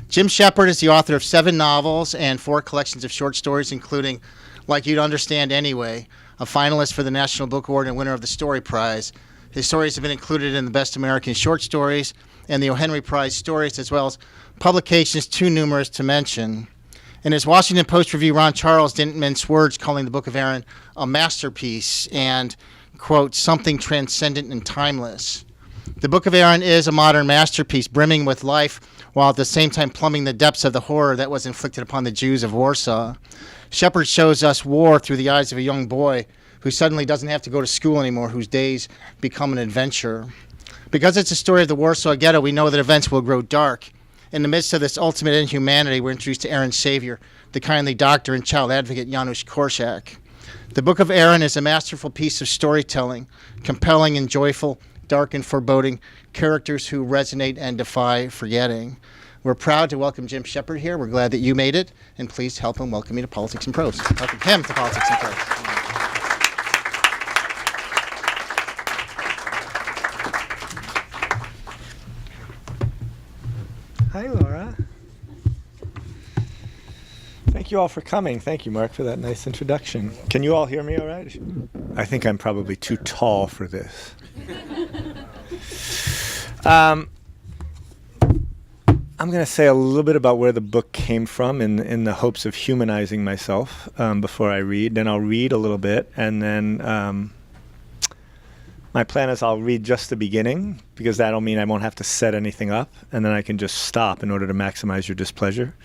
Jim Shepard is the author of 7 novels and 4 collections of short stories, including Like You'd Understand Anyway, a finalist for the National Book Award and winner of the Story Prize. His stories have been included in the Best American Short Stories and the O. Henry Prize Stories, as well as publications too numerous to mention. In his Washington Post review, Ron Charles didn't mince words, calling the Book of Aron a masterpiece and, quote, something transcendent and timeless. The Book of Aron is a modern masterpiece, brimming with life, while at the same time plumbing the depths of the horror that was inflicted upon the Jews of Warsaw. Shepard shows us war through the eyes of a young boy who suddenly doesn't have to go to school anymore, whose days become an adventure. Because it's a story of the Warsaw Ghetto, we know that events will grow dark. In the midst of this ultimate inhumanity, we're introduced to Aron's savior, the kindly doctor and child advocate Janusz Korczak. The Book of Aron is a masterful piece of storytelling, compelling and joyful, dark and foreboding, characters who resonate and defy forgetting. We're proud to welcome Jim Shepard here. We're glad that you made it, and please help him welcome me to Politics and Prose. Welcome him to Politics and Prose. Hi, Laura. Thank you all for coming. Thank you, Mark, for that nice introduction. Can you all hear me all right? I think I'm probably too tall for this. I'm going to say a little bit about where the book came from in the hopes of humanizing myself before I read. Then I'll read a little bit, and then my plan is I'll read just the beginning, because that'll mean I won't have to set anything up, and then I can just stop in order to maximize your displeasure.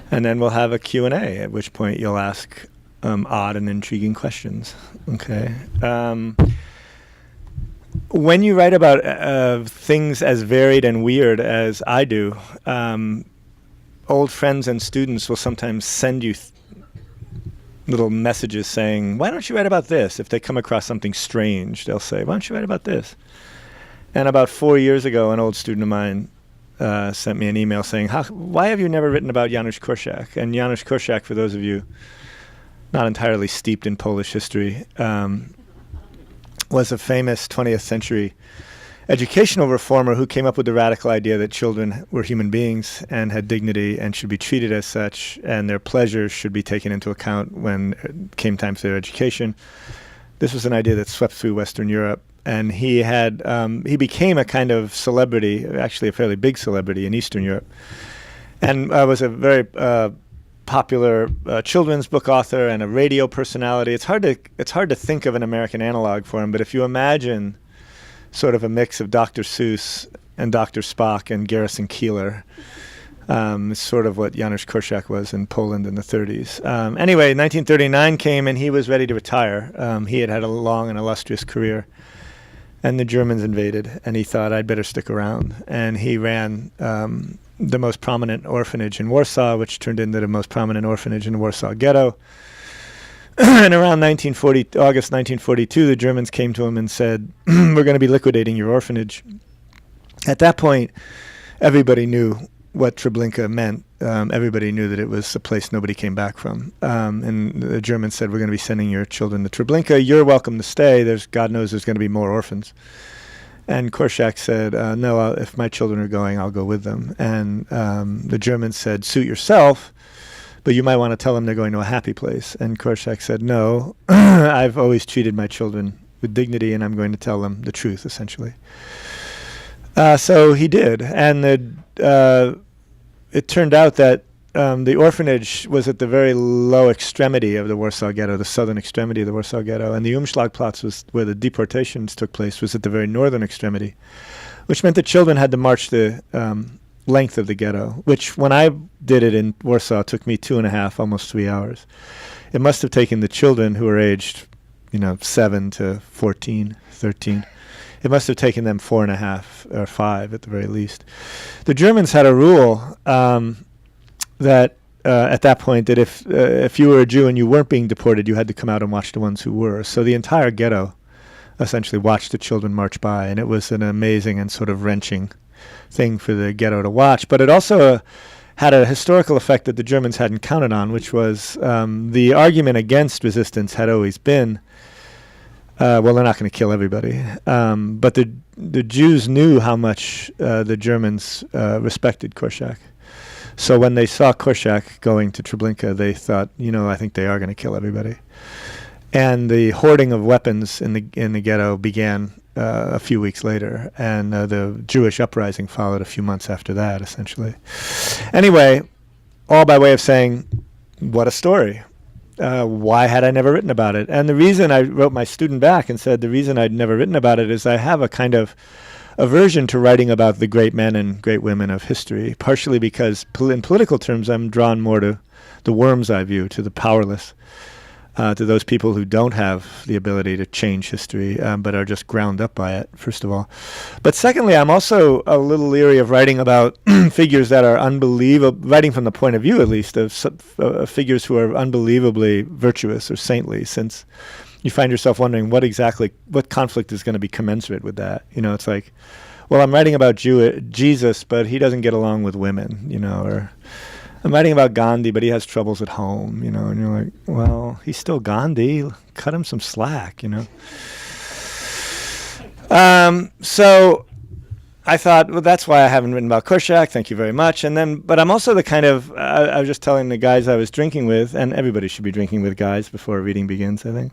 And then we'll have a Q&A, at which point you'll ask odd and intriguing questions. Okay. When you write about things as varied and weird as I do, old friends and students will sometimes send you little messages saying, why don't you write about this? If they come across something strange, they'll say, why don't you write about this? And about 4 years ago, an old student of mine sent me an email saying, why have you never written about Janusz Korczak? And Janusz Korczak, for those of you not entirely steeped in Polish history, was a famous 20th century educational reformer who came up with the radical idea that children were human beings and had dignity and should be treated as such, and their pleasures should be taken into account when it came time for their education. This was an idea that swept through Western Europe, and he became a kind of celebrity, actually a fairly big celebrity in Eastern Europe, and was a very popular children's book author and a radio personality. It's hard to think of an American analog for him, but if you imagine sort of a mix of Dr. Seuss and Dr. Spock and Garrison Keillor, it's sort of what Janusz Korczak was in Poland in the 30s. Anyway, 1939 came and he was ready to retire. He had had a long and illustrious career, and the Germans invaded, and he thought, I'd better stick around. And he ran the most prominent orphanage in Warsaw, which turned into the most prominent orphanage in the Warsaw Ghetto. And around August 1942, the Germans came to him and said, we're going to be liquidating your orphanage. At that point, everybody knew what Treblinka meant. Everybody knew that it was a place nobody came back from. And the Germans said, we're going to be sending your children to Treblinka. You're welcome to stay. God knows there's going to be more orphans. And Korczak said, no, if my children are going, I'll go with them. And the Germans said, suit yourself, but you might want to tell them they're going to a happy place. And Korczak said, no, I've always treated my children with dignity, and I'm going to tell them the truth, essentially. So he did. And it turned out that the orphanage was at the very low extremity of the Warsaw Ghetto, the southern extremity of the Warsaw Ghetto, and the Umschlagplatz, was where the deportations took place, was at the very northern extremity, which meant that children had to march the length of the ghetto, which when I did it in Warsaw took me 2.5, almost 3 hours. It must have taken the children who were aged, 7 to 14, 13. It must have taken them 4.5 or 5 at the very least. The Germans had a rule that at that point that if you were a Jew and you weren't being deported, you had to come out and watch the ones who were. So the entire ghetto essentially watched the children march by, and it was an amazing and sort of wrenching thing for the ghetto to watch. But it also had a historical effect that the Germans hadn't counted on, which was the argument against resistance had always been Well, they're not going to kill everybody. But the Jews knew how much the Germans respected Korczak. So when they saw Korczak going to Treblinka, they thought, I think they are going to kill everybody. And the hoarding of weapons in the ghetto began a few weeks later, and the Jewish uprising followed a few months after that, essentially. Anyway, all by way of saying, what a story. Why had I never written about it? And the reason I wrote my student back and said the reason I'd never written about it is I have a kind of aversion to writing about the great men and great women of history, partially because in political terms I'm drawn more to the worm's eye view, to the powerless, to those people who don't have the ability to change history, but are just ground up by it, first of all. But secondly, I'm also a little leery of writing about figures that are unbelievable, writing from the point of view, at least, of figures who are unbelievably virtuous or saintly, since you find yourself wondering what conflict is going to be commensurate with that. It's like, well, I'm writing about Jesus, but he doesn't get along with women, or I'm writing about Gandhi, but he has troubles at home, and you're like, well, he's still Gandhi. Cut him some slack, So I thought, well, that's why I haven't written about Korczak. Thank you very much. But I'm also the kind of, I was just telling the guys I was drinking with, and everybody should be drinking with guys before a reading begins, I think.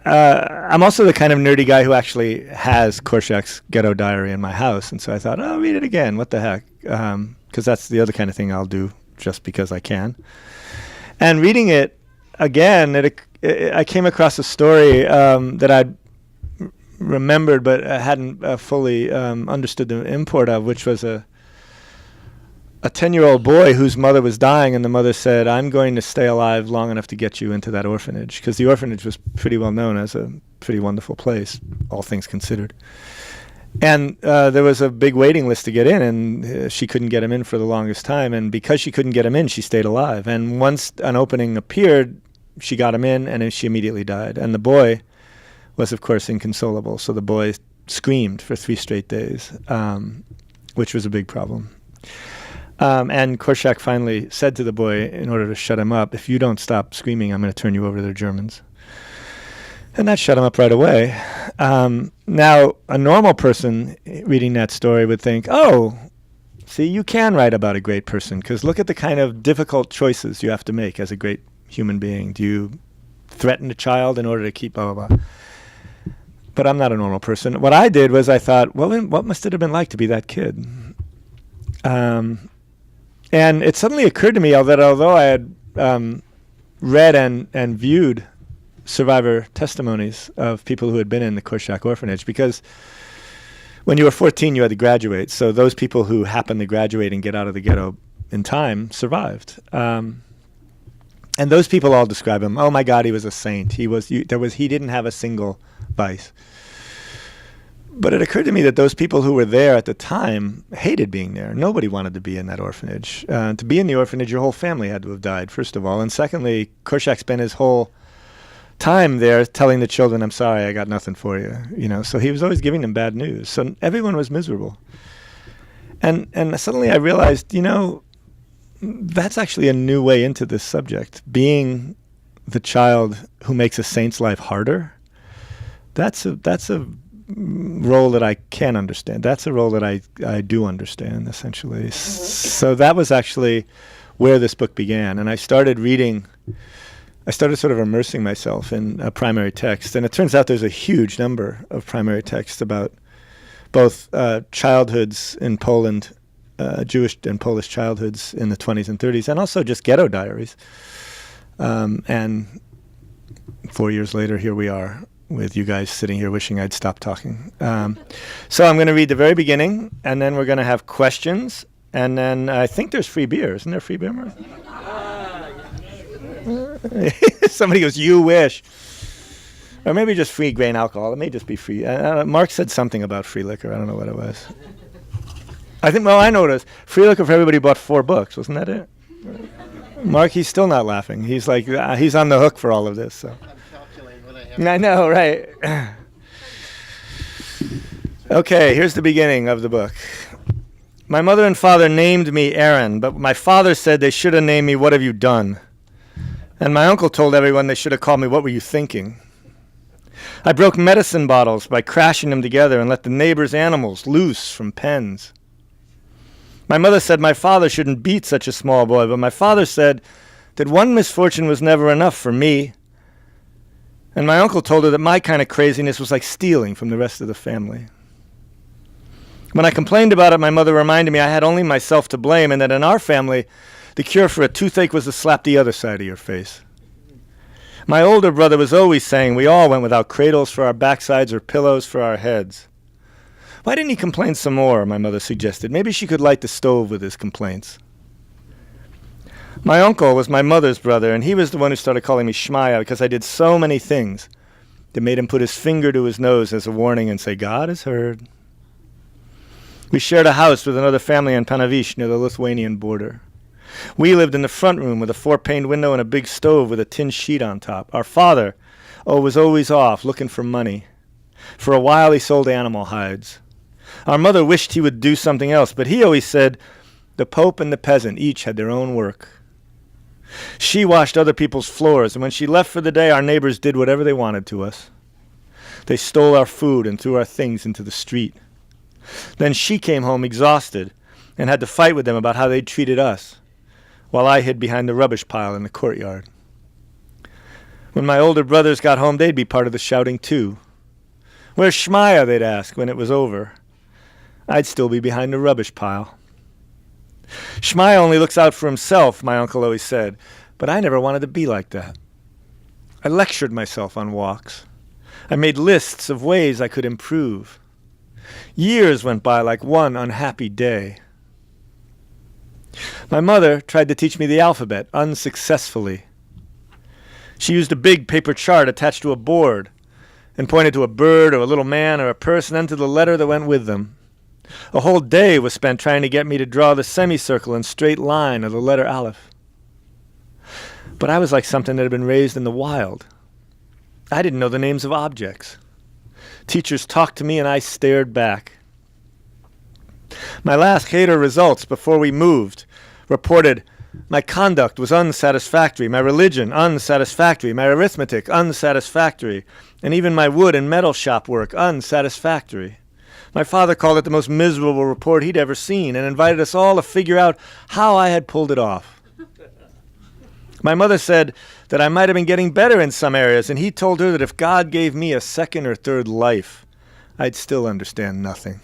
I'm also the kind of nerdy guy who actually has Korczak's Ghetto Diary in my house. And so I thought, oh, read it again. What the heck? Because that's the other kind of thing I'll do just because I can. And reading it again, I came across a story that I'd remembered but hadn't fully understood the import of, which was a 10-year-old boy whose mother was dying, and the mother said, I'm going to stay alive long enough to get you into that orphanage, because the orphanage was pretty well known as a pretty wonderful place, all things considered. And there was a big waiting list to get in, and she couldn't get him in for the longest time, and because she couldn't get him in, she stayed alive. And once an opening appeared, she got him in, and she immediately died. And the boy was, of course, inconsolable, so the boy screamed for 3 straight days, which was a big problem. And Korczak finally said to the boy, in order to shut him up, if you don't stop screaming, I'm going to turn you over to the Germans. And that shut him up right away. Now, a normal person reading that story would think, oh, see, you can write about a great person, because look at the kind of difficult choices you have to make as a great human being. Do you threaten a child in order to keep blah, blah, blah? But I'm not a normal person. What I did was I thought, well, what must it have been like to be that kid? And it suddenly occurred to me that although I had read and viewed survivor testimonies of people who had been in the Korczak orphanage, because when you were 14, you had to graduate. So those people who happened to graduate and get out of the ghetto in time survived. And those people all describe him. Oh my God, he was a saint. He didn't have a single vice. But it occurred to me that those people who were there at the time hated being there. Nobody wanted to be in that orphanage. To be in the orphanage, your whole family had to have died, first of all. And secondly, Korczak spent his whole time there telling the children, I'm sorry, I got nothing for you. So he was always giving them bad news. So everyone was miserable. And suddenly I realized, that's actually a new way into this subject. Being the child who makes a saint's life harder, that's a role that I can understand. That's a role that I do understand, essentially. So that was actually where this book began. And I started sort of immersing myself in a primary text. And it turns out there's a huge number of primary texts about both childhoods in Poland, Jewish and Polish childhoods in the 20s and 30s, and also just ghetto diaries. And 4 years later, here we are, with you guys sitting here wishing I'd stopped talking. So I'm going to read the very beginning, and then we're going to have questions, and then I think there's free beer. Isn't there free beer, Mark? Somebody goes, you wish. Or maybe just free grain alcohol. It may just be free. Mark said something about free liquor. I don't know what it was. I know what it was. Free liquor for everybody who bought 4 books. Wasn't that it? Mark, he's still not laughing. He's like, he's on the hook for all of this, so. I know, right? Okay, here's the beginning of the book. My mother and father named me Aron, but my father said they should have named me What Have You Done? And my uncle told everyone they should have called me, "What were you thinking?" I broke medicine bottles by crashing them together and let the neighbors' animals loose from pens. My mother said my father shouldn't beat such a small boy, but my father said that one misfortune was never enough for me. And my uncle told her that my kind of craziness was like stealing from the rest of the family. When I complained about it, my mother reminded me I had only myself to blame, and that in our family, the cure for a toothache was to slap the other side of your face. My older brother was always saying we all went without cradles for our backsides or pillows for our heads. Why didn't he complain some more, my mother suggested. Maybe she could light the stove with his complaints. My uncle was my mother's brother, and he was the one who started calling me Shmaya because I did so many things that made him put his finger to his nose as a warning and say, "God has heard." We shared a house with another family in Panavish near the Lithuanian border. We lived in the front room with a 4-pane window and a big stove with a tin sheet on top. Our father, was always off looking for money. For a while he sold animal hides. Our mother wished he would do something else, but he always said the Pope and the peasant each had their own work. She washed other people's floors, and when she left for the day, our neighbors did whatever they wanted to us. They stole our food and threw our things into the street. Then she came home exhausted and had to fight with them about how they'd treated us, while I hid behind the rubbish pile in the courtyard. When my older brothers got home, they'd be part of the shouting too. "Where's Shmaya?" they'd ask when it was over. I'd still be behind the rubbish pile. "Shmaya only looks out for himself," my uncle always said, but I never wanted to be like that. I lectured myself on walks. I made lists of ways I could improve. Years went by like one unhappy day. My mother tried to teach me the alphabet unsuccessfully. She used a big paper chart attached to a board and pointed to a bird or a little man or a person and to the letter that went with them. A whole day was spent trying to get me to draw the semicircle and straight line of the letter Aleph. But I was like something that had been raised in the wild. I didn't know the names of objects. Teachers talked to me and I stared back. My last Cheder results before we moved reported my conduct was unsatisfactory, my religion unsatisfactory, my arithmetic unsatisfactory, and even my wood and metal shop work unsatisfactory. My father called it the most miserable report he'd ever seen and invited us all to figure out how I had pulled it off. My mother said that I might have been getting better in some areas, and he told her that if God gave me a second or third life, I'd still understand nothing.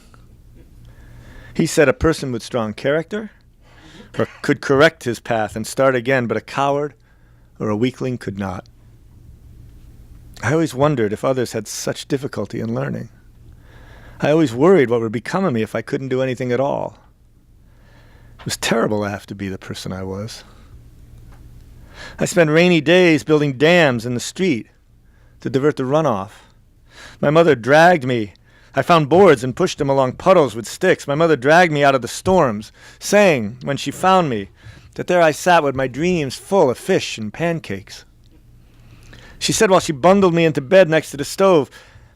He said a person with strong character or could correct his path and start again, but a coward or a weakling could not. I always wondered if others had such difficulty in learning. I always worried what would become of me if I couldn't do anything at all. It was terrible to have to be the person I was. I spent rainy days building dams in the street to divert the runoff. My mother dragged me. I found boards and pushed them along puddles with sticks. My mother dragged me out of the storms, saying, when she found me, that there I sat with my dreams full of fish and pancakes. She said while she bundled me into bed next to the stove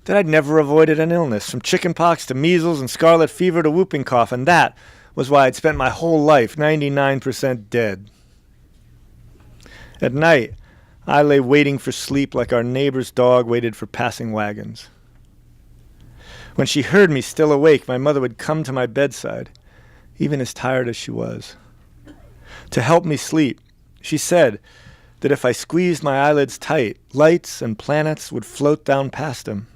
that I'd never avoided an illness, from chickenpox to measles and scarlet fever to whooping cough, and that was why I'd spent my whole life 99% dead. At night, I lay waiting for sleep like our neighbor's dog waited for passing wagons. When she heard me still awake, my mother would come to my bedside, even as tired as she was. To help me sleep, she said that if I squeezed my eyelids tight, lights and planets would float down past them,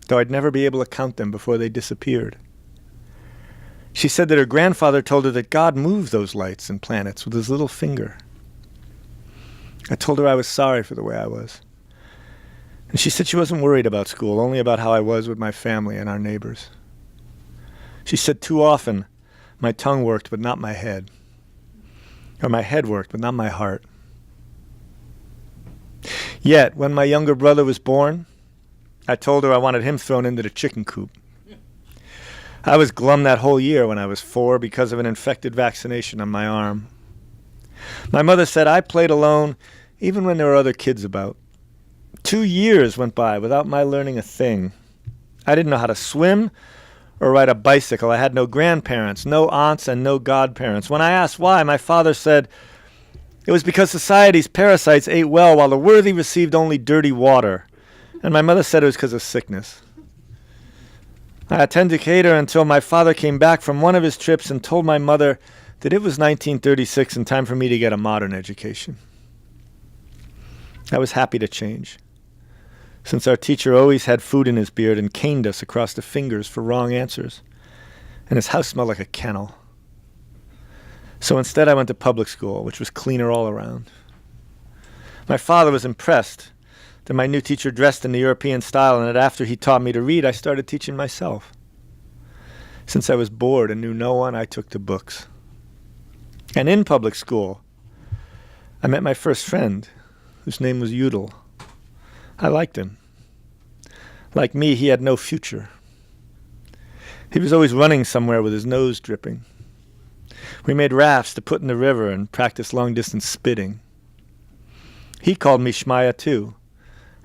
though I'd never be able to count them before they disappeared. She said that her grandfather told her that God moved those lights and planets with his little finger. I told her I was sorry for the way I was. And she said she wasn't worried about school, only about how I was with my family and our neighbors. She said too often my tongue worked but not my head. Or my head worked but not my heart. Yet, when my younger brother was born, I told her I wanted him thrown into the chicken coop. I was glum that whole year when I was 4 because of an infected vaccination on my arm. My mother said I played alone even when there were other kids about. 2 years went by without my learning a thing. I didn't know how to swim or ride a bicycle. I had no grandparents, no aunts, and no godparents. When I asked why, my father said, It was because society's parasites ate well while the worthy received only dirty water. And my mother said it was because of sickness. I attended cater until my father came back from one of his trips and told my mother that it was 1936 and time for me to get a modern education. I was happy to change, since our teacher always had food in his beard and caned us across the fingers for wrong answers, and his house smelled like a kennel. So instead I went to public school, which was cleaner all around. My father was impressed that my new teacher dressed in the European style, and that after he taught me to read, I started teaching myself. Since I was bored and knew no one, I took to books. And in public school, I met my first friend, whose name was Udall. I liked him. Like me, he had no future. He was always running somewhere with his nose dripping. We made rafts to put in the river and practiced long-distance spitting. He called me Shmaya too,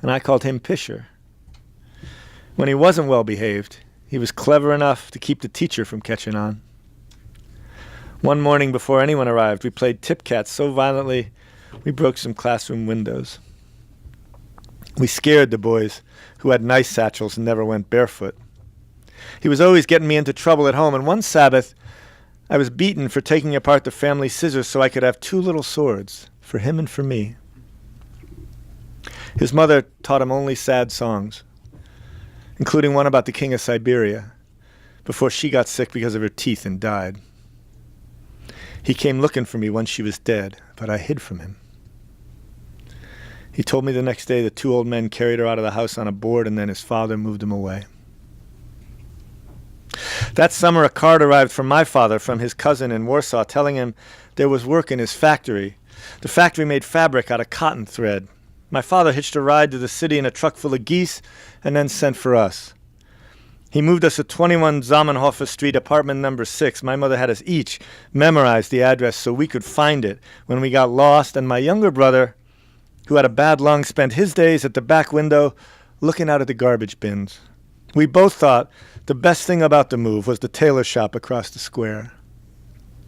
and I called him Pisher. When he wasn't well behaved, he was clever enough to keep the teacher from catching on. One morning before anyone arrived, we played tip-cat so violently we broke some classroom windows. We scared the boys who had nice satchels and never went barefoot. He was always getting me into trouble at home, and one Sabbath I was beaten for taking apart the family scissors so I could have two little swords, for him and for me. His mother taught him only sad songs, including one about the king of Siberia, before she got sick because of her teeth and died. He came looking for me once she was dead, but I hid from him. He told me the next day that two old men carried her out of the house on a board, and then his father moved him away. That summer, a card arrived from my father from his cousin in Warsaw telling him there was work in his factory. The factory made fabric out of cotton thread. My father hitched a ride to the city in a truck full of geese and then sent for us. He moved us to 21 Zamenhofer Street, apartment number 6. My mother had us each memorize the address so we could find it when we got lost, and my younger brother, who had a bad lung, spent his days at the back window looking out at the garbage bins. We both thought the best thing about the move was the tailor shop across the square.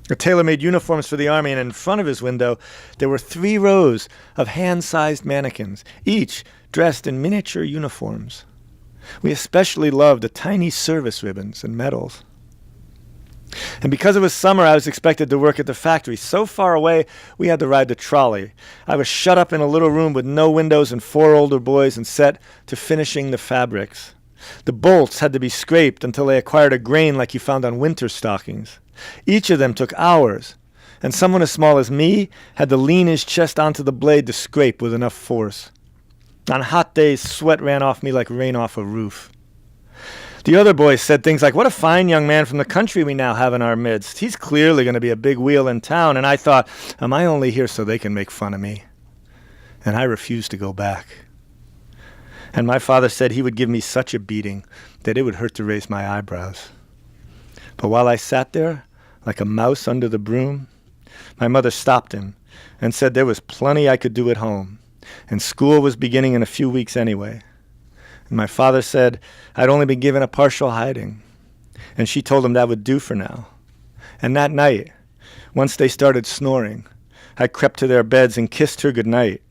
A tailor made uniforms for the army, and in front of his window there were 3 rows of hand-sized mannequins, each dressed in miniature uniforms. We especially loved the tiny service ribbons and medals. And because it was summer, I was expected to work at the factory. So far away, we had to ride the trolley. I was shut up in a little room with no windows and 4 older boys and set to finishing the fabrics. The bolts had to be scraped until they acquired a grain like you found on winter stockings. Each of them took hours, and someone as small as me had to lean his chest onto the blade to scrape with enough force. On hot days, sweat ran off me like rain off a roof. The other boys said things like, "What a fine young man from the country we now have in our midst. He's clearly going to be a big wheel in town." And I thought, am I only here so they can make fun of me? And I refused to go back. And my father said he would give me such a beating that it would hurt to raise my eyebrows. But while I sat there, like a mouse under the broom, my mother stopped him and said there was plenty I could do at home, and school was beginning in a few weeks anyway. And my father said I'd only been given a partial hiding, and she told him that would do for now. And that night, once they started snoring, I crept to their beds and kissed her goodnight,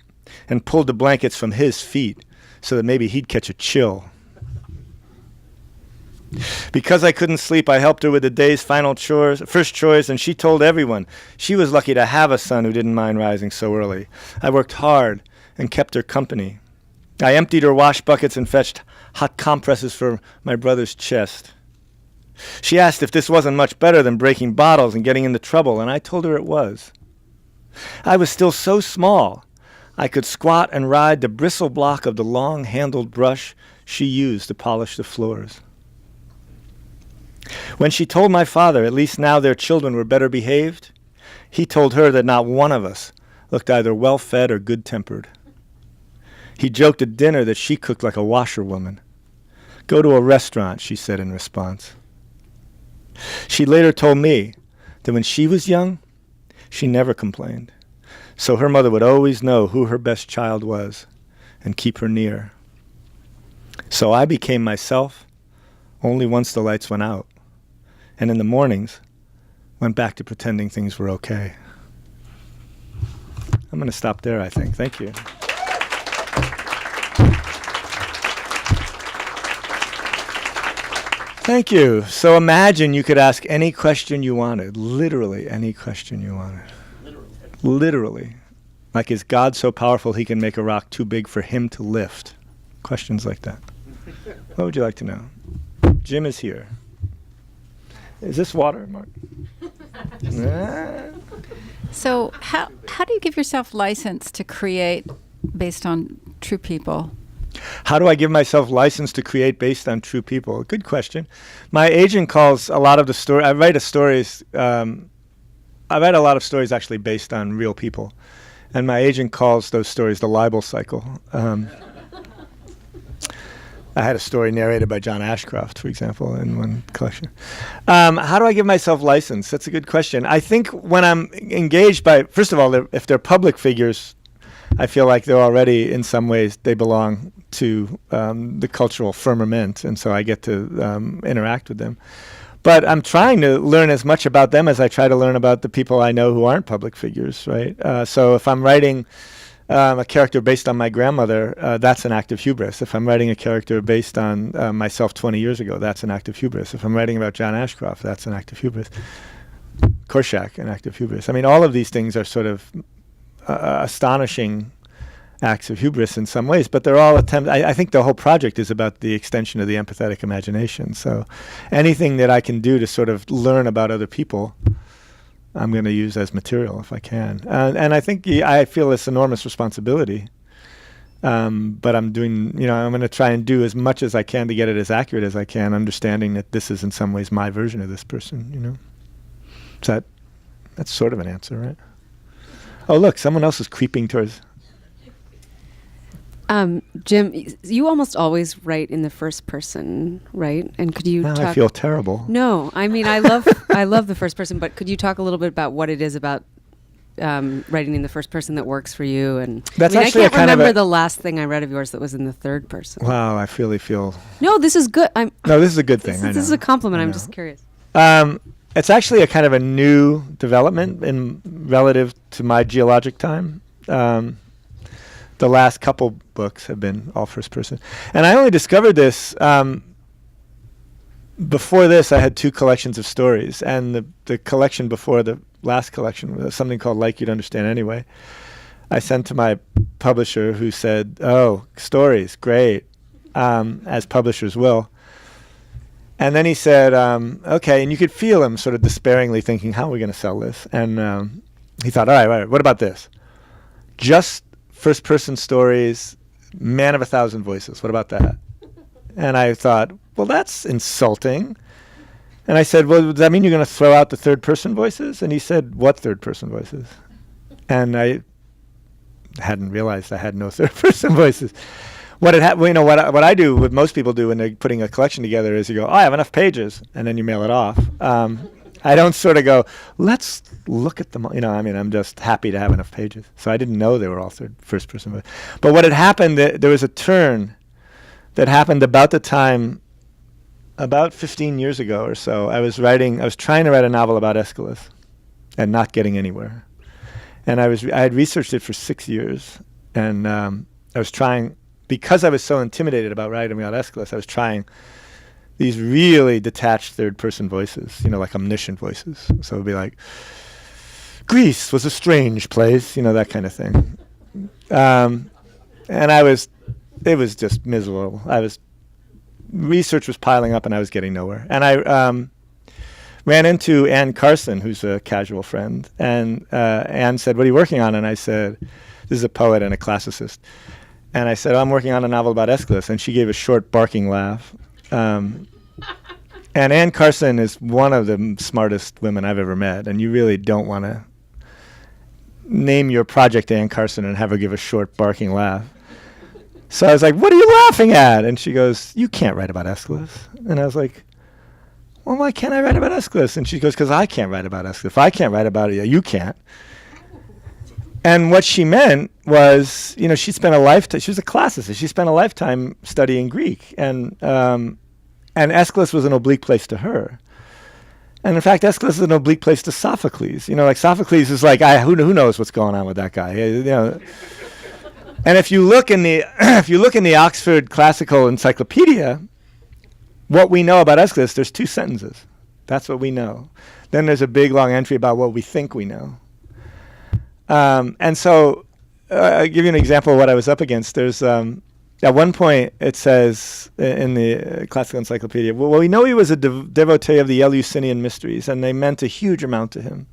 and pulled the blankets from his feet so that maybe he'd catch a chill. Because I couldn't sleep, I helped her with the day's first chores, and she told everyone she was lucky to have a son who didn't mind rising so early. I worked hard and kept her company. I emptied her wash buckets and fetched hot compresses for my brother's chest. She asked if this wasn't much better than breaking bottles and getting into trouble, and I told her it was. I was still so small, I could squat and ride the bristle block of the long-handled brush she used to polish the floors. When she told my father at least now their children were better behaved, he told her that not one of us looked either well-fed or good-tempered. He joked at dinner that she cooked like a washerwoman. "Go to a restaurant," she said in response. She later told me that when she was young, she never complained, so her mother would always know who her best child was and keep her near. So I became myself only once the lights went out, and in the mornings went back to pretending things were okay. I'm going to stop there, I think. Thank you. Thank you. So imagine you could ask any question you wanted, literally any question you wanted. Literally. Like, is God so powerful he can make a rock too big for him to lift? Questions like that. What would you like to know? Jim is here. Is this water, Mark? So how do you give yourself license to create based on true people? How do I give myself license to create based on true people? Good question. My agent calls a lot of the story. I write a lot of stories actually based on real people, and my agent calls those stories the libel cycle. I had a story narrated by John Ashcroft, for example, in one collection. How do I give myself license? That's a good question. I think when I'm engaged by, first of all, if they're public figures, I feel like they're already, in some ways, they belong to the cultural firmament, and so I get to interact with them. But I'm trying to learn as much about them as I try to learn about the people I know who aren't public figures, right? So if I'm writing a character based on my grandmother, that's an act of hubris. If I'm writing a character based on myself 20 years ago, that's an act of hubris. If I'm writing about John Ashcroft, that's an act of hubris. Korczak, an act of hubris. I mean, all of these things are sort of astonishing acts of hubris in some ways, but they're all attempts. I think the whole project is about the extension of the empathetic imagination. So anything that I can do to sort of learn about other people, I'm going to use as material if I can. And I think I feel this enormous responsibility. But I'm doing, I'm going to try and do as much as I can to get it as accurate as I can, understanding that this is in some ways my version of this person, So that's sort of an answer, right? Oh, look, someone else is creeping towards. Jim, you almost always write in the first person, right? And could you Now talk? I feel terrible. No, I mean, I love the first person, but could you talk a little bit about what it is about writing in the first person that works for you? And That's I actually can't a kind of remember a- the last thing I read of yours that was in the third person. Wow, I really feel. No, this is good. No, this is a good thing. This, I know. this is a compliment. I I'm know. just curious. It's actually a kind of a new development in relative to my geologic time. The last couple books have been all first person. And I only discovered this, before this I had two collections of stories, and the collection before the last collection was something called Like You'd Understand Anyway. I sent to my publisher, who said, oh, stories, great, as publishers will. And then he said, okay, and you could feel him sort of despairingly thinking, how are we going to sell this? And he thought, all right, what about this? Just first-person stories, man of 1,000 voices. What about that? And I thought, well, that's insulting. And I said, well, does that mean you're going to throw out the third-person voices? And he said, what third-person voices? And I hadn't realized I had no third-person voices. What I do, what most people do when they're putting a collection together, is you go, oh, I have enough pages, and then you mail it off. I don't sort of go, let's look at them. I'm just happy to have enough pages. So I didn't know they were all first person. But what had happened, there was a turn that happened about the time, about 15 years ago or so. I was trying to write a novel about Aeschylus and not getting anywhere. And I had researched it for 6 years. And I was trying, because I was so intimidated about writing about Aeschylus, I was trying these really detached third-person voices, like omniscient voices. So it would be like, Greece was a strange place, that kind of thing. And it was just miserable. Research was piling up and I was getting nowhere. And I ran into Anne Carson, who's a casual friend. And Anne said, what are you working on? And I said, this is a poet and a classicist. And I said, I'm working on a novel about Aeschylus. And she gave a short barking laugh. And Anne Carson is one of the smartest women I've ever met, and you really don't want to name your project Anne Carson and have her give a short barking laugh. So I was like, what are you laughing at? And she goes, you can't write about Aeschylus. And I was like, well, why can't I write about Aeschylus? And she goes, because I can't write about Aeschylus. If I can't write about it, you can't. And what she meant was, she spent a lifetime, she was a classicist, she spent a lifetime studying Greek. And Aeschylus was an oblique place to her. And in fact, Aeschylus is an oblique place to Sophocles. Like Sophocles is like, who knows what's going on with that guy? And if you look in the Oxford Classical Encyclopedia, what we know about Aeschylus, there's 2 sentences. That's what we know. Then there's a big long entry about what we think we know. And so I'll give you an example of what I was up against. There's at one point it says in the Classical Encyclopedia, well, we know he was a devotee of the Eleusinian mysteries, and they meant a huge amount to him.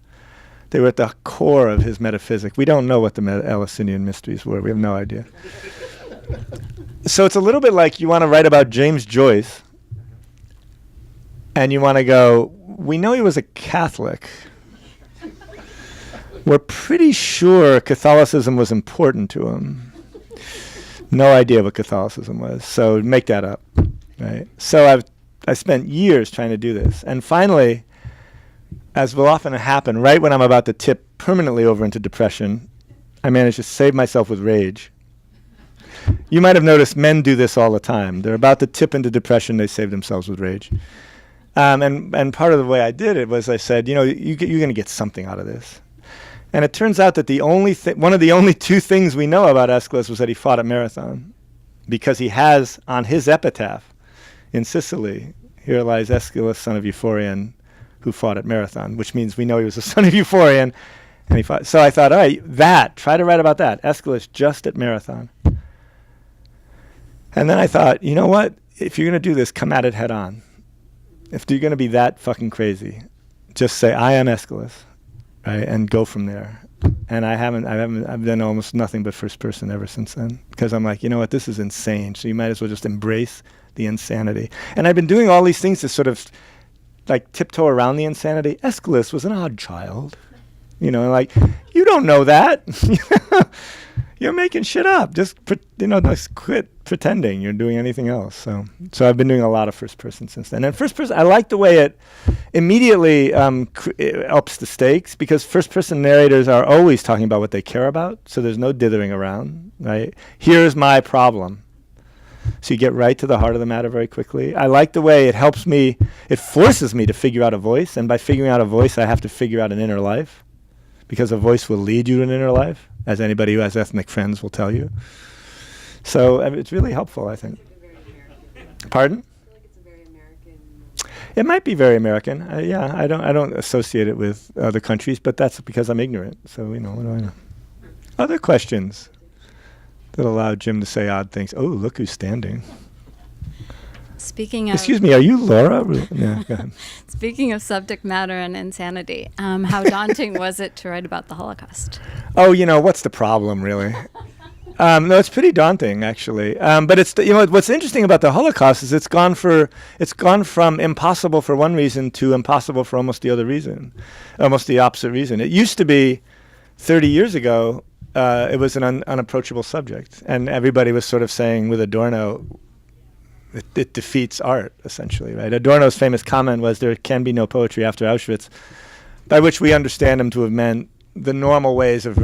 They were at the core of his metaphysic. We don't know what the Eleusinian mysteries were. We have no idea. So it's a little bit like you want to write about James Joyce, and you want to go, we know he was a Catholic. We're pretty sure Catholicism was important to him. No idea what Catholicism was, so make that up, right? So I spent years trying to do this, and finally, as will often happen, right when I'm about to tip permanently over into depression, I managed to save myself with rage. You might have noticed men do this all the time. They're about to tip into depression, they save themselves with rage. And part of the way I did it was I said, you're going to get something out of this. And it turns out that one of the only 2 things we know about Aeschylus was that he fought at Marathon, because he has on his epitaph in Sicily, here lies Aeschylus, son of Euphorion, who fought at Marathon, which means we know he was a son of Euphorion, and he fought. So I thought, all right, try to write about that. Aeschylus just at Marathon. And then I thought, you know what? If you're going to do this, come at it head on. If you're going to be that fucking crazy, just say, I am Aeschylus. Right, and go from there. And I've done almost nothing but first person ever since then, because I'm like, you know what, this is insane. So you might as well just embrace the insanity. And I've been doing all these things to sort of like tiptoe around the insanity. Aeschylus was an odd child, like, you don't know that. You're making shit up. Just quit pretending you're doing anything else. So I've been doing a lot of first person since then. And first person, I like the way it immediately it ups the stakes, because first person narrators are always talking about what they care about. So there's no dithering around, right? Here's my problem. So you get right to the heart of the matter very quickly. I like the way it forces me to figure out a voice. And by figuring out a voice, I have to figure out an inner life, because a voice will lead you to an inner life, as anybody who has ethnic friends will tell you. So it's really helpful, I think. Pardon? I feel like it's a very American. It might be very American. I don't associate it with other countries, but that's because I'm ignorant. So what do I know? Other questions that allow Jim to say odd things? Oh, look who's standing. Speaking of, excuse me, are you Laura? Yeah, go ahead. Speaking of subject matter and insanity, how daunting was it to write about the Holocaust? Oh, what's the problem, really? No, it's pretty daunting, actually. But it's what's interesting about the Holocaust is it's gone from impossible for one reason to impossible for almost the opposite reason. It used to be 30 years ago. It was an unapproachable subject, and everybody was sort of saying with Adorno, it defeats art, essentially, right? Adorno's famous comment was, there can be no poetry after Auschwitz, by which we understand him to have meant the normal ways of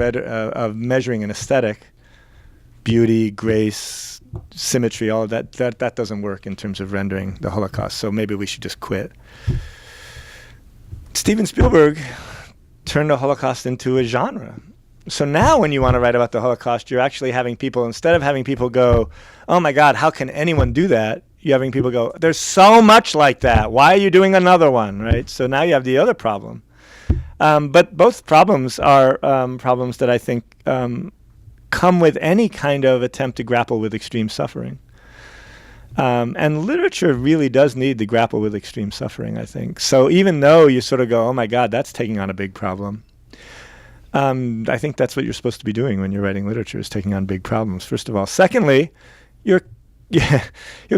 measuring an aesthetic, beauty, grace, symmetry, all of that doesn't work in terms of rendering the Holocaust, so maybe we should just quit. Steven Spielberg turned the Holocaust into a genre. So now when you want to write about the Holocaust, you're actually having people, instead of having people go, oh my God, how can anyone do that? You're having people go, there's so much like that. Why are you doing another one, right? So now you have the other problem. But both problems are problems that I think come with any kind of attempt to grapple with extreme suffering. And literature really does need to grapple with extreme suffering, I think. So even though you sort of go, oh my God, that's taking on a big problem, I think that's what you're supposed to be doing when you're writing literature, is taking on big problems, first of all. Secondly, you're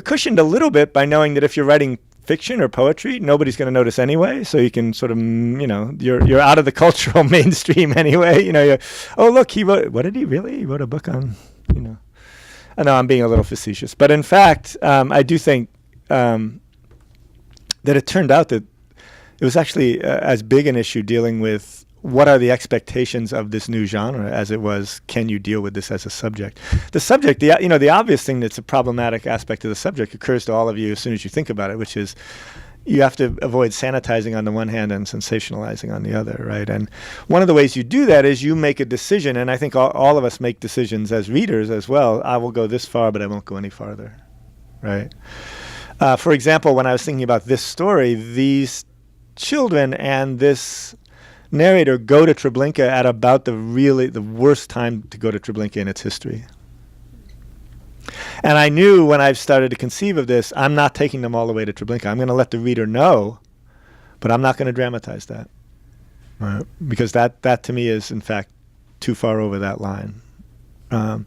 cushioned a little bit by knowing that if you're writing fiction or poetry, nobody's going to notice anyway. So you can sort of, you're out of the cultural mainstream anyway. Oh, look, what did he really? He wrote a book on, I know I'm being a little facetious. But in fact, I do think that it turned out that it was actually as big an issue dealing with what are the expectations of this new genre as it was, can you deal with this as a subject? The subject, the obvious thing that's a problematic aspect of the subject occurs to all of you as soon as you think about it, which is, you have to avoid sanitizing on the one hand and sensationalizing on the other, right? And one of the ways you do that is you make a decision, and I think all of us make decisions as readers as well. I will go this far, but I won't go any farther, right? For example, when I was thinking about this story, these children and this narrator go to Treblinka at about the worst time to go to Treblinka in its history. And I knew when I started to conceive of this, I'm not taking them all the way to Treblinka. I'm going to let the reader know, but I'm not going to dramatize that. Right? Because that to me is, in fact, too far over that line. And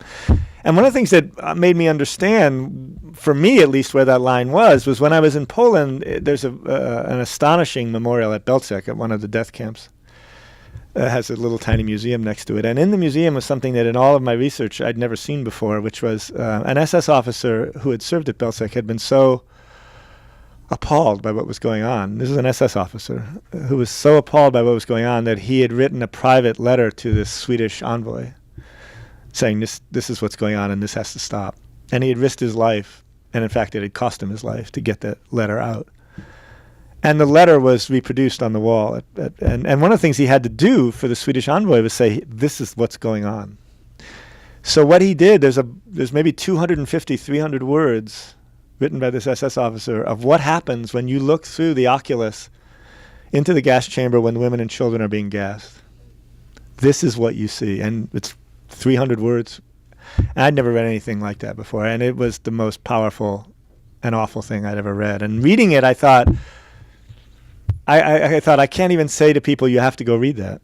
one of the things that made me understand, for me at least, where that line was when I was in Poland, there's an astonishing memorial at Belzec, at one of the death camps. Has a little tiny museum next to it. And in the museum was something that in all of my research I'd never seen before, which was an SS officer who had served at Belzec had been so appalled by what was going on. This is an SS officer who was so appalled by what was going on that he had written a private letter to this Swedish envoy saying this is what's going on and this has to stop. And he had risked his life, and in fact it had cost him his life to get that letter out. And the letter was reproduced on the wall. And one of the things he had to do for the Swedish envoy was say, this is what's going on. So what he did, there's maybe 250, 300 words written by this SS officer of what happens when you look through the oculus into the gas chamber when women and children are being gassed. This is what you see. And it's 300 words. And I'd never read anything like that before. And it was the most powerful and awful thing I'd ever read. And reading it, I thought, I can't even say to people, you have to go read that,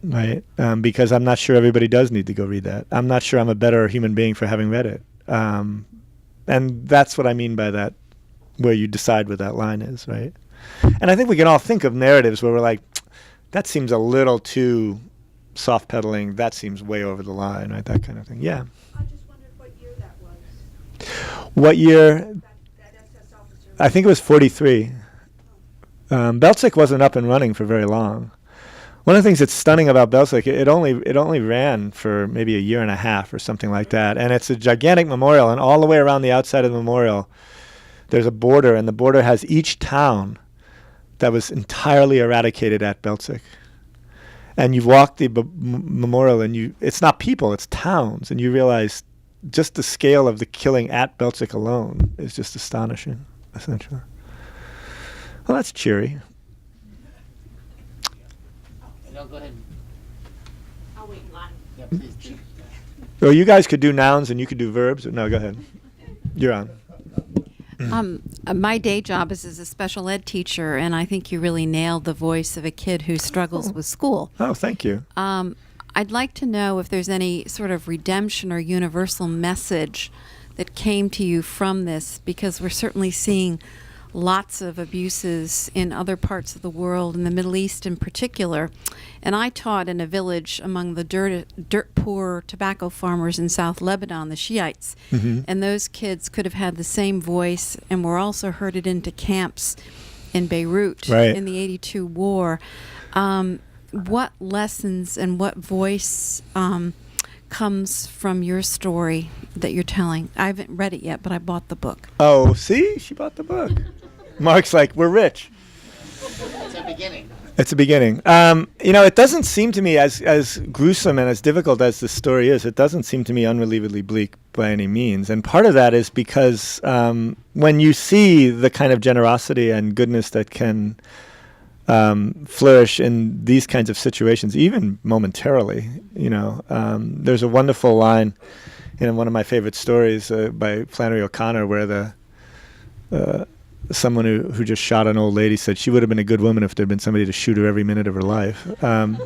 right? Because I'm not sure everybody does need to go read that. I'm not sure I'm a better human being for having read it. And that's what I mean by that, where you decide what that line is, right? And I think we can all think of narratives where we're like, that seems a little too soft pedaling. That seems way over the line, right? That kind of thing. Yeah. I just wondered what year that was. What year? That SS officer. I think it was 43. Belzec wasn't up and running for very long. One of the things that's stunning about Belzec, it only ran for maybe a year and a half or something like that. And it's a gigantic memorial, and all the way around the outside of the memorial, there's a border, and the border has each town that was entirely eradicated at Belzec. And you walk the memorial, and it's not people, it's towns, and you realize just the scale of the killing at Belzec alone is just astonishing, essentially. Well, that's cheery. No, go ahead. I'll wait in line. Yeah, please do. Or you guys could do nouns and you could do verbs. No, go ahead. You're on. My day job is as a special ed teacher, and I think you really nailed the voice of a kid who struggles with school. Oh, thank you. I'd like to know if there's any sort of redemption or universal message that came to you from this, because we're certainly seeing lots of abuses in other parts of the world, in the Middle East in particular. And I taught in a village among the dirt poor tobacco farmers in South Lebanon, the Shiites. Mm-hmm. And those kids could have had the same voice and were also herded into camps in Beirut Right. in the 82 war. What lessons and what voice comes from your story that you're telling? I haven't read it yet, but I bought the book. Oh, see? She bought the book. Mark's like, we're rich. It's a beginning. It's a beginning. It doesn't seem to me as gruesome and as difficult as the story is. It doesn't seem to me unrelievably bleak by any means. And part of that is because when you see the kind of generosity and goodness that can flourish in these kinds of situations, even momentarily, there's a wonderful line in one of my favorite stories by Flannery O'Connor where someone who just shot an old lady said she would have been a good woman if there'd been somebody to shoot her every minute of her life. And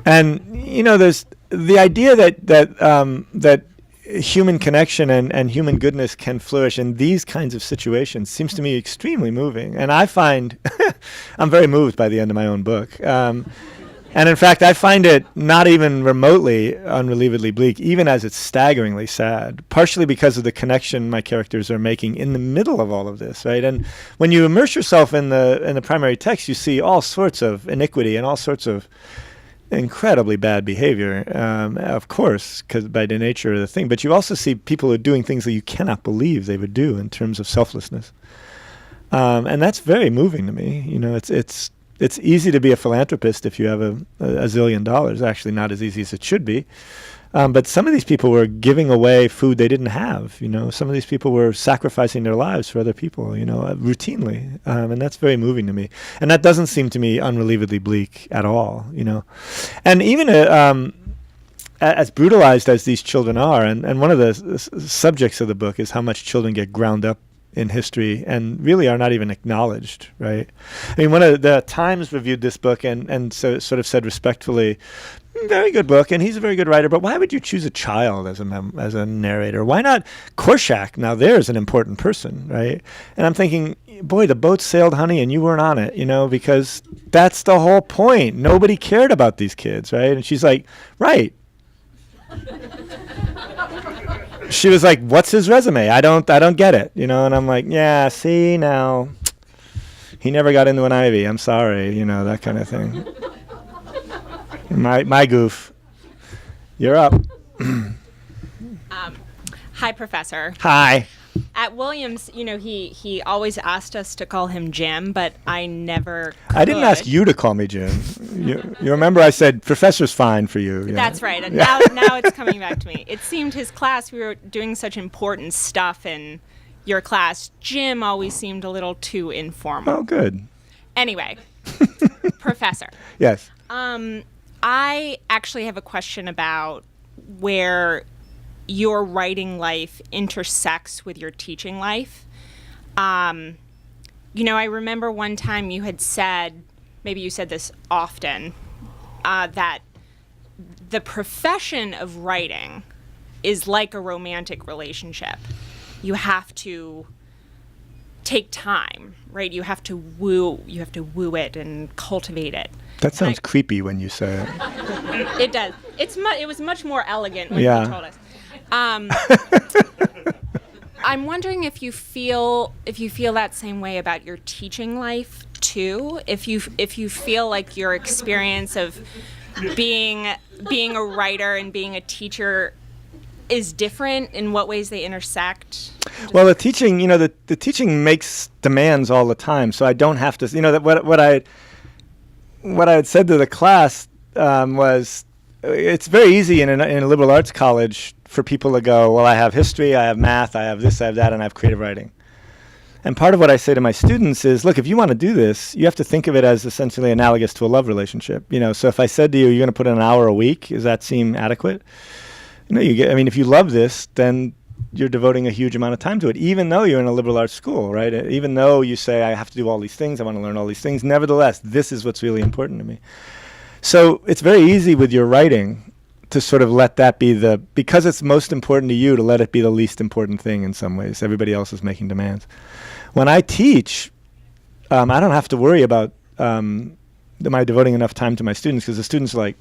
there's the idea that human connection and human goodness can flourish in these kinds of situations seems to me extremely moving. And I find I'm very moved by the end of my own book. And in fact, I find it not even remotely unrelievedly bleak, even as it's staggeringly sad, partially because of the connection my characters are making in the middle of all of this, right? And when you immerse yourself in the primary text, you see all sorts of iniquity and all sorts of incredibly bad behavior, of course, because by the nature of the thing. But you also see people who are doing things that you cannot believe they would do in terms of selflessness. And that's very moving to me. It's easy to be a philanthropist if you have a zillion dollars. Actually, not as easy as it should be. But some of these people were giving away food they didn't have. Some of these people were sacrificing their lives for other people, routinely. And that's very moving to me. And that doesn't seem to me unrelievedly bleak at all, And even as brutalized as these children are, and one of the subjects of the book is how much children get ground up in history and really are not even acknowledged, right? I mean, one of the Times reviewed this book and so sort of said respectfully, very good book, and he's a very good writer, but why would you choose a child as a narrator? Why not Korczak? Now there's an important person, right? And I'm thinking, boy, the boat sailed, honey, and you weren't on it, because that's the whole point. Nobody cared about these kids, right? And she's like, right. She was like, what's his resume? I don't get it, And I'm like, yeah, see, now he never got into an Ivy. I'm sorry, that kind of thing. My goof. You're up. Hi, Professor. Hi. At Williams, he always asked us to call him Jim, but I never could. I didn't ask you to call me Jim. You remember I said, Professor's fine for you. Yeah. That's right. And now it's coming back to me. It seemed his class, we were doing such important stuff in your class. Jim always seemed a little too informal. Oh, good. Anyway, Professor. Yes. I actually have a question about where your writing life intersects with your teaching life. I remember one time you had said, maybe you said this often, that the profession of writing is like a romantic relationship. You have to take time, right? You have to woo it and cultivate it. That sounds creepy when you say it. It does. It was much more elegant when you told us. I'm wondering if you feel that same way about your teaching life too. If you feel like your experience of being a writer and being a teacher is different, in what ways they intersect. Well, the teaching, the teaching makes demands all the time, so I don't have to. That what I had said to the class was, it's very easy in a liberal arts college for people to go, well, I have history, I have math, I have this, I have that, and I have creative writing. And part of what I say to my students is, look, if you want to do this, you have to think of it as essentially analogous to a love relationship. So if I said to you, you're going to put in an hour a week, does that seem adequate? If you love this, then you're devoting a huge amount of time to it, even though you're in a liberal arts school, right? Even though you say, I have to do all these things, I want to learn all these things. Nevertheless, this is what's really important to me. So it's very easy with your writing to sort of let that be because it's most important to you, to let it be the least important thing in some ways. Everybody else is making demands. When I teach, I don't have to worry about am I devoting enough time to my students, because the students are like,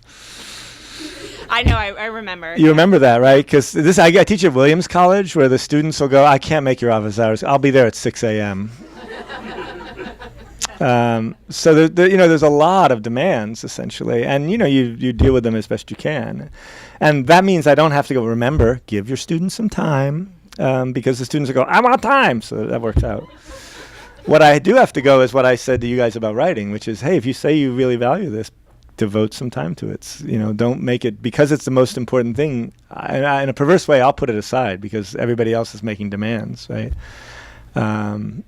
I know, I remember. You remember that, right? Because I teach at Williams College, where the students will go, I can't make your office hours. I'll be there at 6 a.m. So there's a lot of demands, essentially, and you deal with them as best you can, and that means I don't have to go. Remember, give your students some time, because the students will go, I want time, so that works out. What I do have to go is what I said to you guys about writing, which is, hey, if you say you really value this, devote some time to it. Don't make it, because it's the most important thing. In a perverse way, I'll put it aside because everybody else is making demands, right?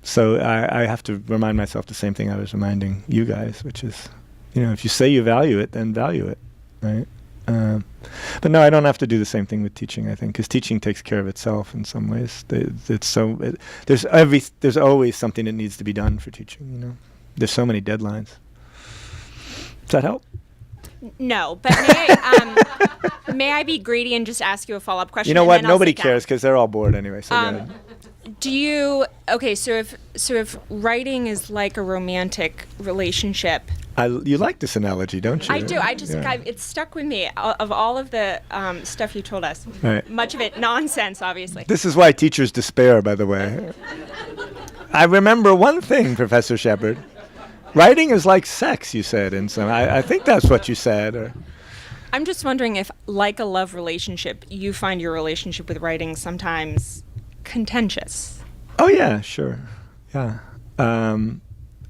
So I have to remind myself the same thing I was reminding you guys, which is, if you say you value it, then value it, right? But no, I don't have to do the same thing with teaching, I think, because teaching takes care of itself in some ways. There's always something that needs to be done for teaching, There's so many deadlines. Does that help? No, but may I be greedy and just ask you a follow-up question? You know what? Nobody cares because they're all bored anyway. So go ahead. So if writing is like a romantic relationship. You like this analogy, don't you? I do. It's stuck with me. Of all of the stuff you told us, right. Much of it nonsense, obviously. This is why teachers despair, by the way. I remember one thing, Professor Shepard. Writing is like sex, you said, and so I think that's what you said. Or I'm just wondering if, like a love relationship, you find your relationship with writing sometimes contentious. Oh yeah, sure, yeah. One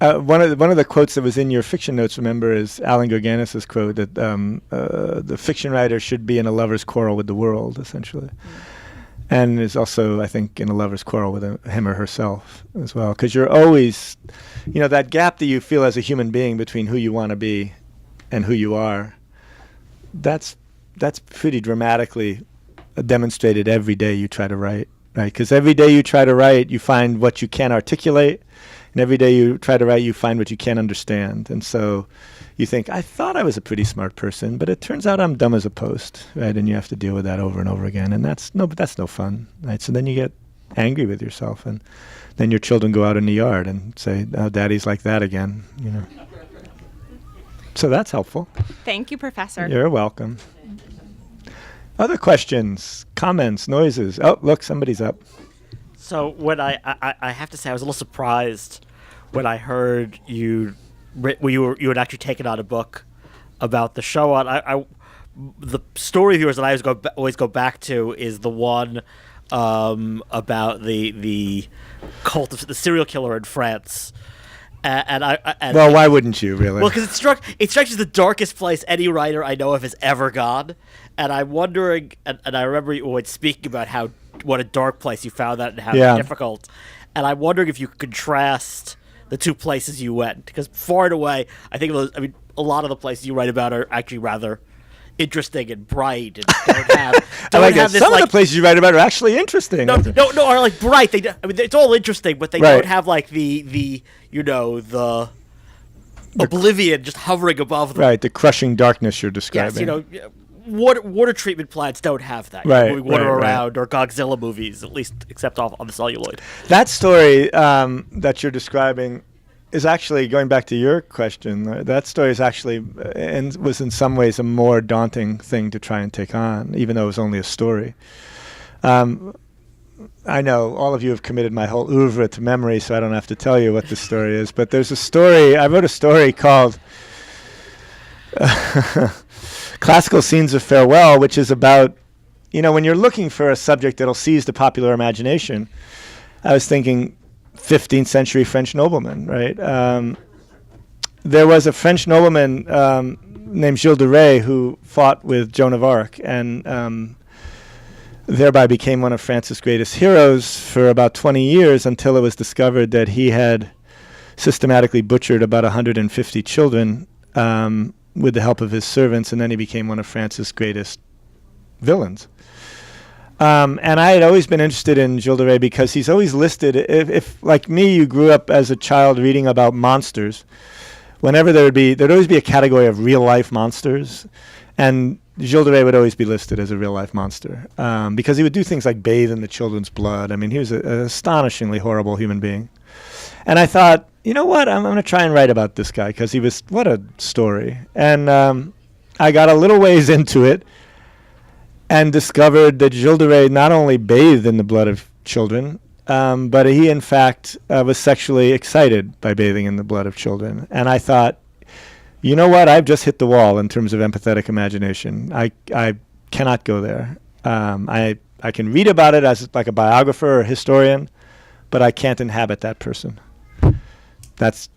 of the quotes that was in your fiction notes, remember, is Alan Gurganus's quote that the fiction writer should be in a lover's quarrel with the world, essentially. And is also, I think, in a lover's quarrel with him or herself as well. Because you're always, that gap that you feel as a human being between who you want to be and who you are, that's pretty dramatically demonstrated every day you try to write, right? Because every day you try to write, you find what you can't articulate. And every day you try to write, you find what you can't understand. And so you think, I thought I was a pretty smart person, but it turns out I'm dumb as a post, right? And you have to deal with that over and over again. And that's no fun, right? So then you get angry with yourself. And then your children go out in the yard and say, oh, Daddy's like that again, So that's helpful. Thank you, Professor. You're welcome. Other questions, comments, noises? Oh, look, somebody's up. So when I have to say, I was a little surprised when I heard you had actually taken on a book about the show. The story viewers that I always go back to is the one about the cult of the serial killer in France. Well, why wouldn't you, really? Well, because it strikes as the darkest place any writer I know of has ever gone. And I'm wondering, and I remember you speaking about what a dark place you found that and how difficult. And I'm wondering if you could contrast the two places you went, because far and away, I think a lot of the places you write about are actually rather interesting and bright and don't have this, some of the places you write about are actually interesting. No, are like bright. It's all interesting, but they don't have like the oblivion just hovering above them. Right, the crushing darkness you're describing. Yes, water treatment plants don't have that. Right, water around, or Godzilla movies, at least, except on the celluloid. That story that you're describing is actually, going back to your question, that story is actually, and was in some ways a more daunting thing to try and take on, even though it was only a story. I know all of you have committed my whole oeuvre to memory, so I don't have to tell you what the story is, but there's a story, I wrote a story called Classical Scenes of Farewell, which is about, when you're looking for a subject that'll seize the popular imagination, I was thinking 15th century French nobleman, right? There was a French nobleman named Gilles de Rais who fought with Joan of Arc and thereby became one of France's greatest heroes for about 20 years until it was discovered that he had systematically butchered about 150 children with the help of his servants, and then he became one of France's greatest villains. And I had always been interested in Gilles de Rais because he's always listed, if like me, you grew up as a child reading about monsters, whenever there'd always be a category of real-life monsters, and Gilles de Rais would always be listed as a real-life monster because he would do things like bathe in the children's blood. I mean, he was an astonishingly horrible human being. And I thought, you know what, I'm going to try and write about this guy because what a story. And I got a little ways into it and discovered that Gilles de Rais not only bathed in the blood of children, but he, in fact, was sexually excited by bathing in the blood of children. And I thought, you know what, I've just hit the wall in terms of empathetic imagination. I cannot go there. I can read about it as like a biographer or a historian, but I can't inhabit that person. That's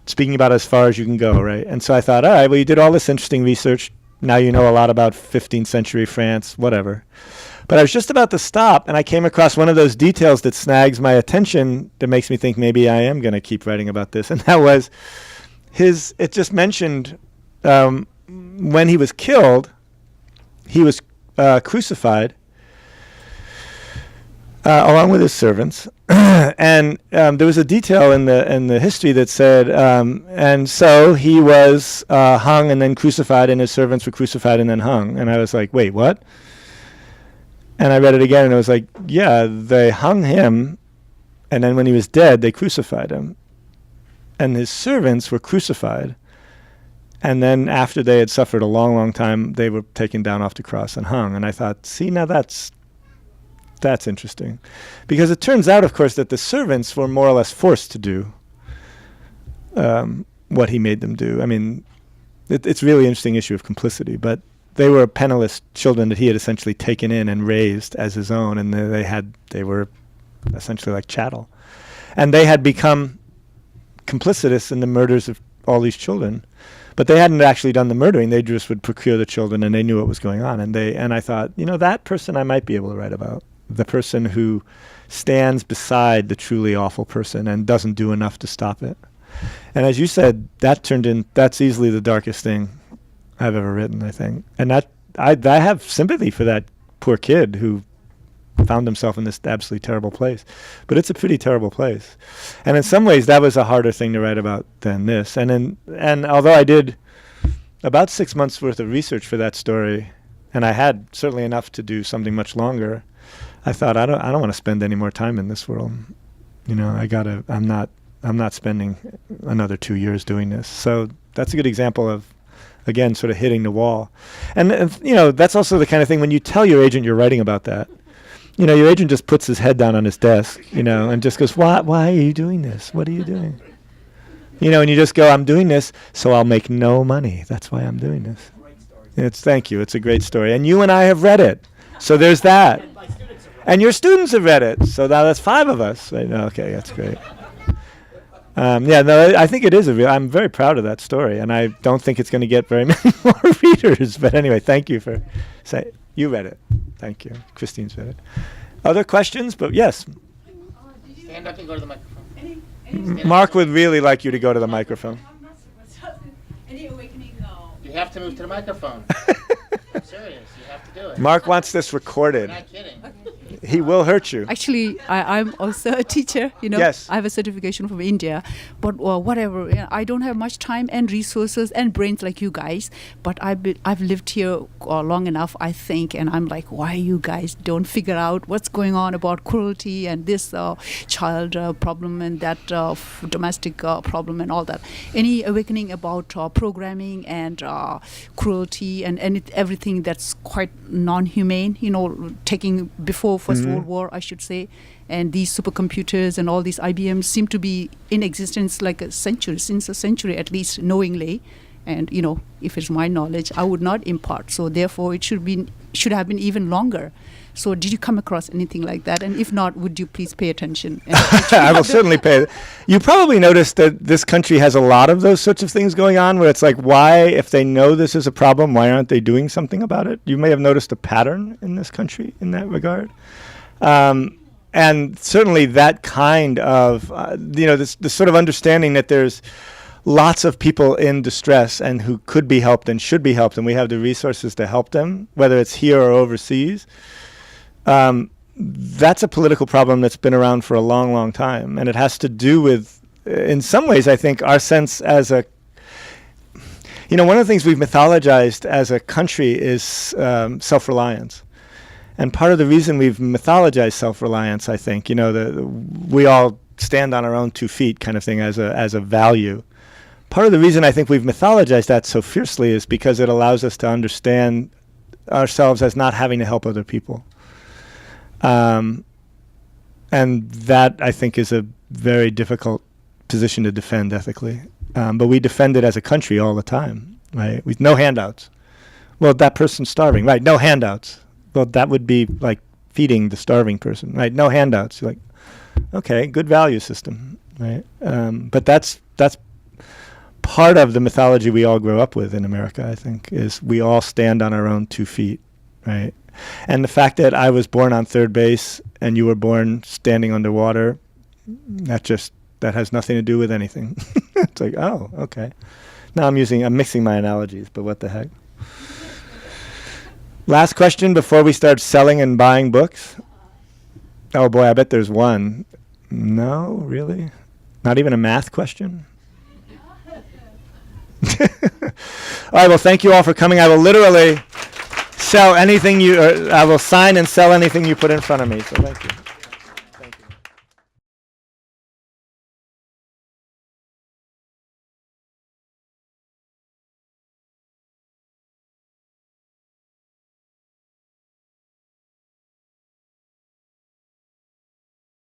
speaking about as far as you can go, right? And so I thought, all right, well, you did all this interesting research. Now you know a lot about 15th century France, whatever. But I was just about to stop, and I came across one of those details that snags my attention that makes me think maybe I am going to keep writing about this. And that was it just mentioned when he was killed, he was crucified along with his servants. And there was a detail in the history that said, and so he was hung and then crucified, and his servants were crucified and then hung. And I was like, wait, what? And I read it again, and it was like, yeah, they hung him, and then when he was dead, they crucified him. And his servants were crucified, and then after they had suffered a long, long time, they were taken down off the cross and hung. And I thought, see, now that's interesting. Because it turns out, of course, that the servants were more or less forced to do what he made them do. I mean, it's a really interesting issue of complicity, but they were penniless children that he had essentially taken in and raised as his own, and they were essentially like chattel. And they had become complicitous in the murders of all these children. But they hadn't actually done the murdering. They just would procure the children, and they knew what was going on. And I thought, that person I might be able to write about. The person who stands beside the truly awful person and doesn't do enough to stop it. And as you said, that's easily the darkest thing I've ever written, I think. And I have sympathy for that poor kid who found himself in this absolutely terrible place. But it's a pretty terrible place. And in some ways, that was a harder thing to write about than this. And although I did about 6 months worth of research for that story, and I had certainly enough to do something much longer, I thought, I don't want to spend any more time in this world. I'm not spending another 2 years doing this. So that's a good example of, again, sort of hitting the wall. And that's also the kind of thing when you tell your agent you're writing about that, your agent just puts his head down on his desk, and just goes, why are you doing this? What are you doing? And you just go, I'm doing this so I'll make no money. That's why I'm doing this. Thank you. It's a great story. And you and I have read it. So there's that. And your students have read it. So now that's 5 of us. Okay, that's great. I think it is I'm very proud of that story. And I don't think it's going to get very many more readers. But anyway, thank you for saying. You read it. Thank you. Christine's read it. Other questions? But yes. Stand up and go to the microphone. Mark would really like you to go to the microphone. Any awakening? You have to move to the microphone. I'm serious. You have to do it. Mark wants this recorded. I'm not kidding. He will hurt you. Actually, I'm also a teacher, Yes. I have a certification from India, but whatever, I don't have much time and resources and brains like you guys, but I've lived here long enough, I think, and I'm like, why you guys don't figure out what's going on about cruelty and this child problem and that domestic problem and all that. Any awakening about programming and cruelty and everything that's quite non-humane, taking before First World War, I should say, and these supercomputers and all these IBMs seem to be in existence like since a century at least, knowingly. And if it's my knowledge, I would not impart. So therefore, it should have been even longer. So did you come across anything like that? And if not, would you please pay attention? I will certainly pay. You probably noticed that this country has a lot of those sorts of things going on where it's like, why, if they know this is a problem, why aren't they doing something about it? You may have noticed a pattern in this country in that regard. And certainly that kind of, this sort of understanding that there's lots of people in distress and who could be helped and should be helped, and we have the resources to help them, whether it's here or overseas. That's a political problem that's been around for a long, long time. And it has to do with, in some ways, I think, our sense as a, one of the things we've mythologized as a country is self-reliance. And part of the reason we've mythologized self-reliance, I think, we all stand on our own 2 feet kind of thing as a value. Part of the reason I think we've mythologized that so fiercely is because it allows us to understand ourselves as not having to help other people. And that, I think, is a very difficult position to defend ethically. But we defend it as a country all the time, right? With no handouts. Well, that person's starving, right? No handouts. Well, that would be like feeding the starving person, right? No handouts. You're like, okay, good value system, right? But that's part of the mythology we all grow up with in America, I think, is we all stand on our own 2 feet, right? And the fact that I was born on third base and you were born standing underwater, that has nothing to do with anything. It's like, oh, okay. Now I'm mixing my analogies, but what the heck? Last question before we start selling and buying books. Oh boy, I bet there's one. No, really? Not even a math question? All right, well, thank you all for coming. I will literally sell anything I will sign and sell anything you put in front of me, so thank you.